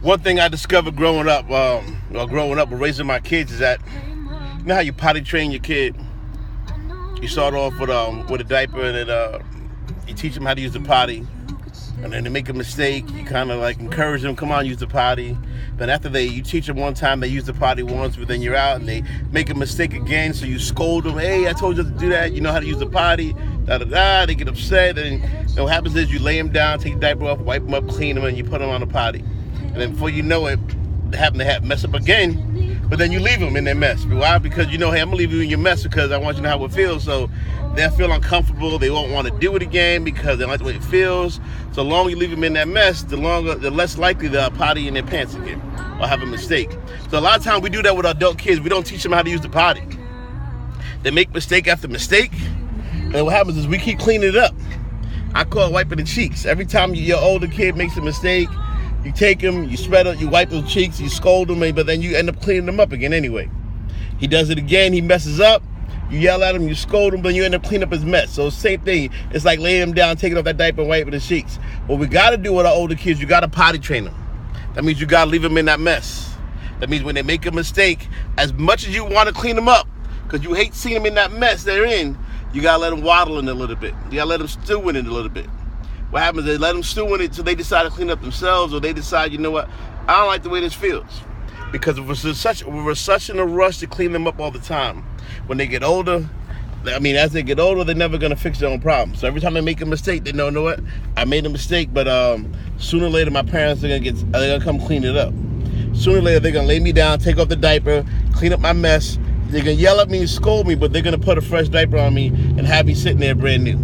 One thing I discovered growing up or raising my kids is that, you know how you potty train your kid? You start off with a diaper, and then you teach them how to use the potty. And then they make a mistake, you kind of like encourage them, come on, use the potty. Then after you teach them one time, they use the potty once, but then you're out and they make a mistake again, so you scold them, hey, I told you to do that, you know how to use the potty, they get upset, and what happens is you lay them down, take the diaper off, wipe them up, clean them, and you put them on the potty. And then before you know it, they happen to mess up again, but then you leave them in their mess. Why? Because you know, hey, I'm gonna leave you in your mess because I want you to know how it feels, so they'll feel uncomfortable, they won't want to do it again because they don't like the way it feels. So the longer you leave them in that mess, the less likely they'll potty in their pants again or have a mistake. So a lot of times we do that with adult kids. We don't teach them how to use the potty. They make mistake after mistake, and what happens is we keep cleaning it up. I call it wiping the cheeks. Every time your older kid makes a mistake, you take him, you spread it, you wipe those cheeks, you scold him, but then you end up cleaning them up again anyway. He does it again, he messes up, you yell at him, you scold him, but you end up cleaning up his mess. So same thing, it's like laying him down, taking off that diaper and wiping the cheeks. What we gotta do with our older kids, you gotta potty train them. That means you gotta leave them in that mess. That means when they make a mistake, as much as you wanna clean them up, because you hate seeing them in that mess they're in, you gotta let them waddle in it a little bit. You gotta let them stew in it a little bit. What happens is they let them stew in it until they decide to clean up themselves, or they decide, you know what, I don't like the way this feels. Because we're such in a rush to clean them up all the time. When they get older, as they get older, they're never gonna fix their own problems. So every time they make a mistake, they know what? I made a mistake, but sooner or later my parents are gonna come clean it up. Sooner or later they're gonna lay me down, take off the diaper, clean up my mess. They're gonna yell at me and scold me, but they're gonna put a fresh diaper on me and have me sitting there brand new.